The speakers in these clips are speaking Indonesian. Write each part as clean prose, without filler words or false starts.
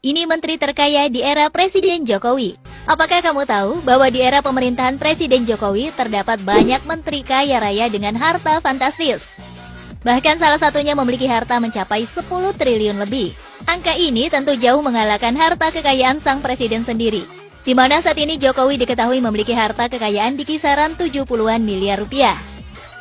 Ini menteri terkaya di era Presiden Jokowi. Apakah kamu tahu bahwa di era pemerintahan Presiden Jokowi terdapat banyak menteri kaya raya dengan harta fantastis? Bahkan salah satunya memiliki harta mencapai 10 triliun lebih. Angka ini tentu jauh mengalahkan harta kekayaan sang presiden sendiri, di mana saat ini Jokowi diketahui memiliki harta kekayaan di kisaran 70-an miliar rupiah.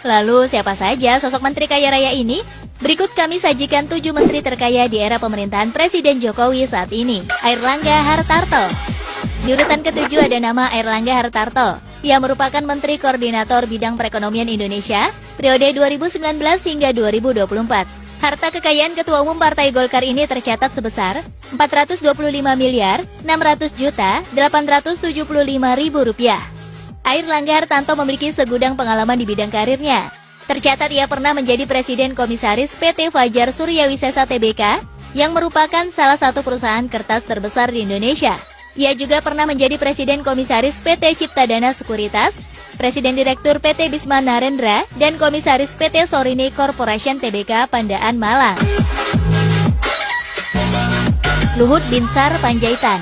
Lalu siapa saja sosok menteri kaya raya ini? Berikut kami sajikan 7 menteri terkaya di era pemerintahan Presiden Jokowi saat ini. Airlangga Hartarto. Di urutan ke-7 ada nama Airlangga Hartarto. Ia merupakan Menteri Koordinator Bidang Perekonomian Indonesia periode 2019 hingga 2024. Harta kekayaan Ketua Umum Partai Golkar ini tercatat sebesar 425 miliar 600 juta 875 ribu rupiah. Airlangga Hartarto memiliki segudang pengalaman di bidang karirnya. Tercatat ia pernah menjadi Presiden Komisaris PT Fajar Suryawisesa Tbk, yang merupakan salah satu perusahaan kertas terbesar di Indonesia. Ia juga pernah menjadi Presiden Komisaris PT Ciptadana Sekuritas, Presiden Direktur PT Bisma Narendra, dan Komisaris PT Sorini Corporation Tbk Pandaan Malang. Luhut Binsar Panjaitan.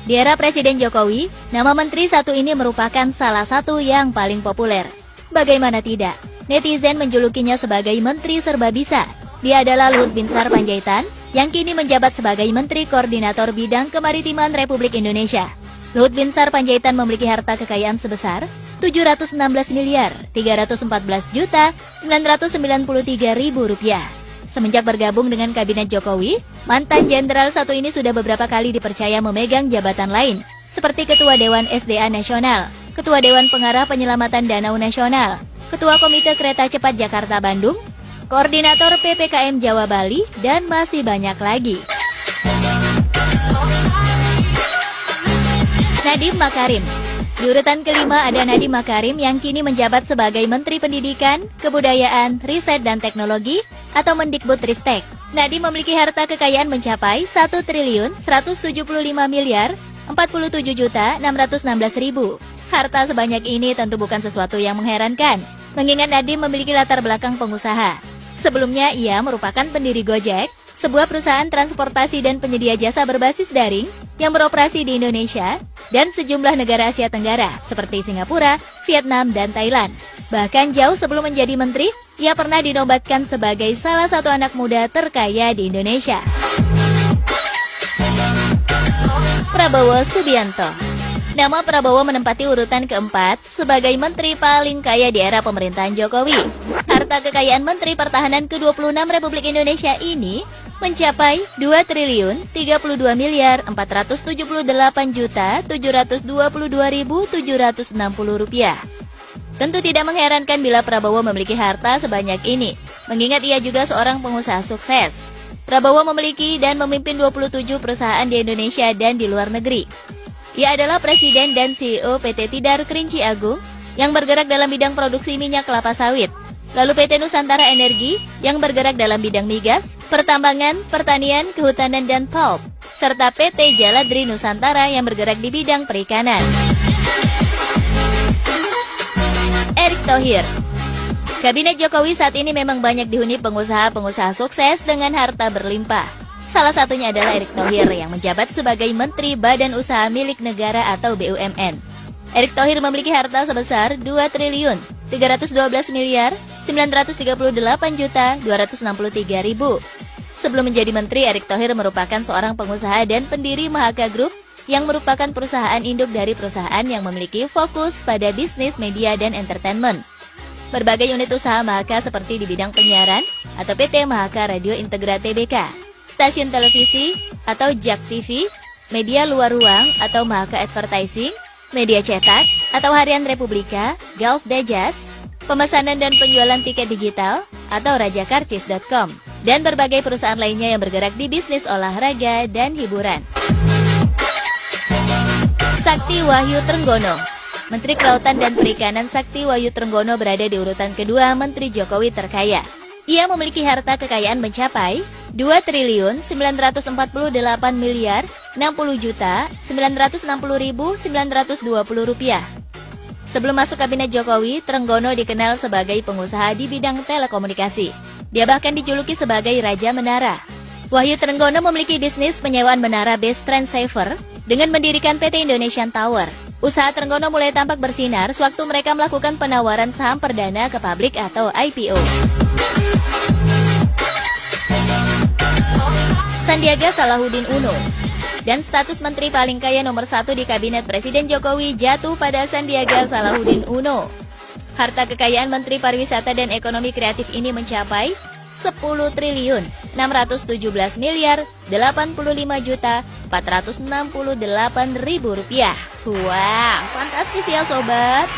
Di era Presiden Jokowi, nama menteri satu ini merupakan salah satu yang paling populer. Bagaimana tidak? Netizen menjulukinya sebagai Menteri Serba Bisa. Dia adalah Luhut Binsar Panjaitan, yang kini menjabat sebagai Menteri Koordinator Bidang Kemaritiman Republik Indonesia. Luhut Binsar Panjaitan memiliki harta kekayaan sebesar 716 miliar 314 juta 993 ribu rupiah. Semenjak bergabung dengan Kabinet Jokowi, mantan jenderal satu ini sudah beberapa kali dipercaya memegang jabatan lain, seperti Ketua Dewan SDA Nasional, Ketua Dewan Pengarah Penyelamatan Danau Nasional, Ketua Komite Kereta Cepat Jakarta-Bandung, Koordinator PPKM Jawa Bali, dan masih banyak lagi. Nadiem Makarim. Di urutan kelima ada Nadiem Makarim yang kini menjabat sebagai Menteri Pendidikan, Kebudayaan, Riset dan Teknologi atau Mendikbudristek. Nadiem memiliki harta kekayaan mencapai 1 triliun 175 miliar 47 juta 616 ribu. Harta sebanyak ini tentu bukan sesuatu yang mengherankan, mengingat Nadiem memiliki latar belakang pengusaha. Sebelumnya ia merupakan pendiri Gojek, sebuah perusahaan transportasi dan penyedia jasa berbasis daring yang beroperasi di Indonesia dan sejumlah negara Asia Tenggara seperti Singapura, Vietnam, dan Thailand. Bahkan jauh sebelum menjadi menteri, ia pernah dinobatkan sebagai salah satu anak muda terkaya di Indonesia. Prabowo Subianto. Nama Prabowo menempati urutan keempat sebagai menteri paling kaya di era pemerintahan Jokowi. Harta kekayaan Menteri Pertahanan ke-26 Republik Indonesia ini mencapai 2 triliun 32 miliar 478 juta 722 ribu 760 rupiah. Tentu tidak mengherankan bila Prabowo memiliki harta sebanyak ini, mengingat ia juga seorang pengusaha sukses. Prabowo memiliki dan memimpin 27 perusahaan di Indonesia dan di luar negeri. Ia adalah Presiden dan CEO PT Tidar Kerinci Agung yang bergerak dalam bidang produksi minyak kelapa sawit. Lalu PT Nusantara Energi yang bergerak dalam bidang migas, pertambangan, pertanian, kehutanan, dan pulp. Serta PT Jaladri Nusantara yang bergerak di bidang perikanan. Erick Thohir. Kabinet Jokowi saat ini memang banyak dihuni pengusaha-pengusaha sukses dengan harta berlimpah. Salah satunya adalah Erick Thohir yang menjabat sebagai Menteri Badan Usaha Milik Negara atau BUMN. Erick Thohir memiliki harta sebesar 2 triliun 312 miliar 938 juta 263 ribu. Sebelum menjadi menteri, Erick Thohir merupakan seorang pengusaha dan pendiri Mahaka Group yang merupakan perusahaan induk dari perusahaan yang memiliki fokus pada bisnis media dan entertainment. Berbagai unit usaha Mahaka seperti di bidang penyiaran atau PT Mahaka Radio Integra Tbk, stasiun televisi atau JAK TV, media luar ruang atau Mahaka Advertising, media cetak atau Harian Republika, Gulf Digest, pemesanan dan penjualan tiket digital atau rajakarcis.com, dan berbagai perusahaan lainnya yang bergerak di bisnis olahraga dan hiburan. Sakti Wahyu Trenggono. Menteri Kelautan dan Perikanan Sakti Wahyu Trenggono berada di urutan kedua Menteri Jokowi terkaya. Ia memiliki harta kekayaan mencapai 2 triliun 948 miliar 60 juta 960 ribu 920 rupiah. Sebelum masuk Kabinet Jokowi, Trenggono dikenal sebagai pengusaha di bidang telekomunikasi. Dia bahkan dijuluki sebagai Raja Menara. Wahyu Trenggono memiliki bisnis penyewaan menara base transceiver dengan mendirikan PT Indonesian Tower. Usaha Trenggono mulai tampak bersinar sewaktu mereka melakukan penawaran saham perdana ke publik atau IPO. Sandiaga Salahuddin Uno dan status menteri paling kaya nomor 1 di Kabinet Presiden Jokowi jatuh pada Sandiaga Salahuddin Uno. Harta kekayaan Menteri Pariwisata dan Ekonomi Kreatif ini mencapai 10 triliun 617 miliar 85 juta 468 ribu rupiah. Wah, fantastis ya sobat.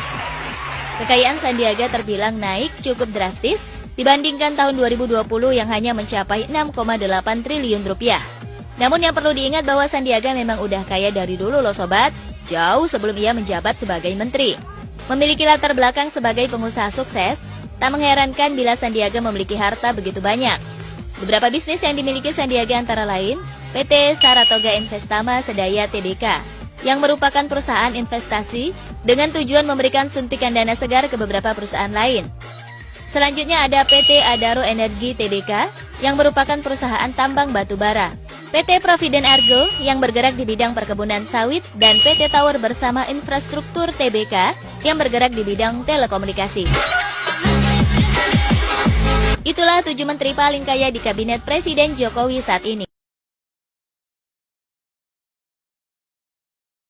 Kekayaan Sandiaga terbilang naik cukup drastis dibandingkan tahun 2020 yang hanya mencapai 6,8 triliun rupiah. Namun yang perlu diingat bahwa Sandiaga memang udah kaya dari dulu loh sobat, jauh sebelum ia menjabat sebagai menteri. Memiliki latar belakang sebagai pengusaha sukses, tak mengherankan bila Sandiaga memiliki harta begitu banyak. Beberapa bisnis yang dimiliki Sandiaga antara lain PT Saratoga Investama Sedaya Tbk, yang merupakan perusahaan investasi dengan tujuan memberikan suntikan dana segar ke beberapa perusahaan lain. Selanjutnya ada PT Adaro Energi Tbk, yang merupakan perusahaan tambang batu bara. PT Providen Argo yang bergerak di bidang perkebunan sawit, dan PT Tower Bersama Infrastruktur Tbk yang bergerak di bidang telekomunikasi. Itulah 7 menteri paling kaya di Kabinet Presiden Jokowi saat ini.